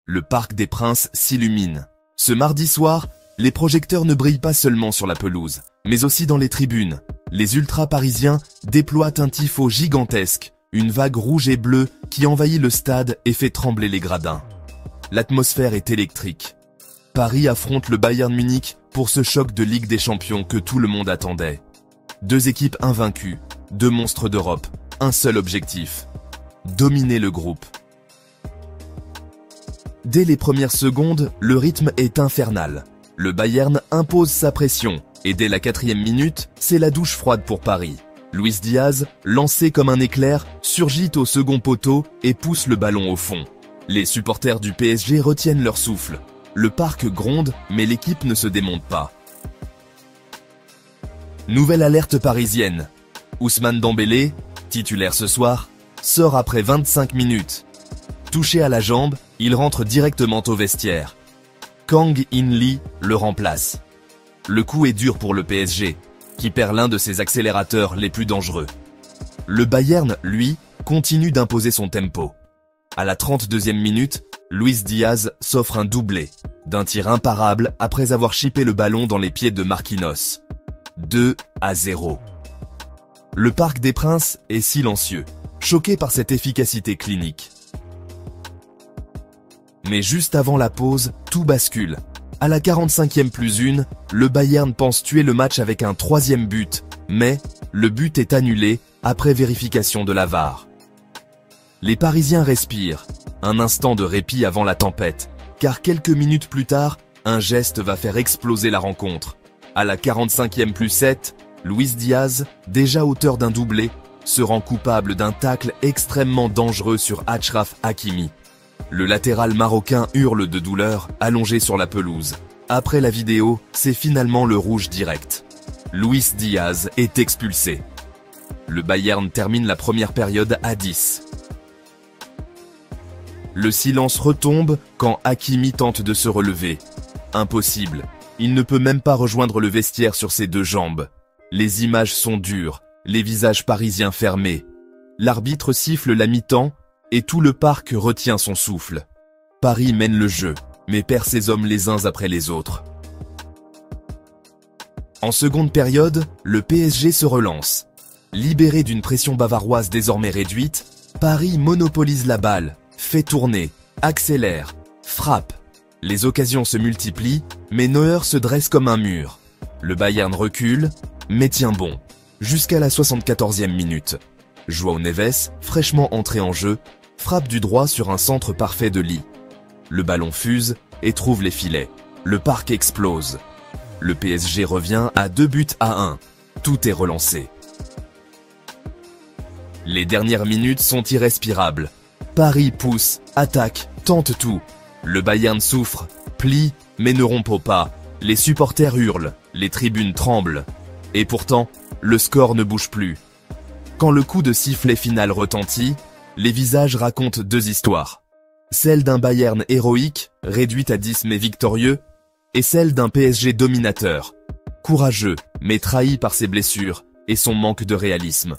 le Parc des Princes s'illumine. Ce mardi soir, les projecteurs ne brillent pas seulement sur la pelouse, mais aussi dans les tribunes. Les ultras parisiens déploient un tifo gigantesque, une vague rouge et bleue qui envahit le stade et fait trembler les gradins. L'atmosphère est électrique. Paris affronte le Bayern Munich pour ce choc de Ligue des Champions que tout le monde attendait. Deux équipes invaincues, deux monstres d'Europe, un seul objectif: dominer le groupe. Dès les premières secondes, le rythme est infernal. Le Bayern impose sa pression, et dès la 4e minute, c'est la douche froide pour Paris. Luis Diaz, lancé comme un éclair, surgit au second poteau et pousse le ballon au fond. Les supporters du PSG retiennent leur souffle. Le parc gronde, mais l'équipe ne se démonte pas. Nouvelle alerte parisienne. Ousmane Dembélé, titulaire ce soir, sort après 25 minutes. Touché à la jambe, il rentre directement au vestiaire. Kang In Lee le remplace. Le coup est dur pour le PSG, qui perd l'un de ses accélérateurs les plus dangereux. Le Bayern, lui, continue d'imposer son tempo. À la 32e minute, Luis Diaz s'offre un doublé, d'un tir imparable après avoir chippé le ballon dans les pieds de Marquinhos. 2-0. Le Parc des Princes est silencieux, choqué par cette efficacité clinique. Mais juste avant la pause, tout bascule. À la 45e plus 1, le Bayern pense tuer le match avec un 3e but, mais le but est annulé après vérification de la VAR. Les Parisiens respirent, un instant de répit avant la tempête, car quelques minutes plus tard, un geste va faire exploser la rencontre. À la 45e plus 7, Luis Diaz, déjà auteur d'un doublé, se rend coupable d'un tacle extrêmement dangereux sur Achraf Hakimi. Le latéral marocain hurle de douleur, allongé sur la pelouse. Après la vidéo, c'est finalement le rouge direct. Luis Diaz est expulsé. Le Bayern termine la première période à 10. Le silence retombe quand Hakimi tente de se relever. Impossible. Il ne peut même pas rejoindre le vestiaire sur ses deux jambes. Les images sont dures, les visages parisiens fermés. L'arbitre siffle la mi-temps et tout le parc retient son souffle. Paris mène le jeu, mais perd ses hommes les uns après les autres. En seconde période, le PSG se relance. Libéré d'une pression bavaroise désormais réduite, Paris monopolise la balle, fait tourner, accélère, frappe. Les occasions se multiplient, mais Neuer se dresse comme un mur. Le Bayern recule, mais tient bon, jusqu'à la 74e minute. João Neves, fraîchement entré en jeu, frappe du droit sur un centre parfait de Lee. Le ballon fuse et trouve les filets. Le parc explose. Le PSG revient à 2-1. Tout est relancé. Les dernières minutes sont irrespirables. Paris pousse, attaque, tente tout. Le Bayern souffre, plie, mais ne rompt pas. Les supporters hurlent, les tribunes tremblent. Et pourtant, le score ne bouge plus. Quand le coup de sifflet final retentit, les visages racontent deux histoires. Celle d'un Bayern héroïque, réduit à 10 mais victorieux, et celle d'un PSG dominateur, courageux mais trahi par ses blessures et son manque de réalisme.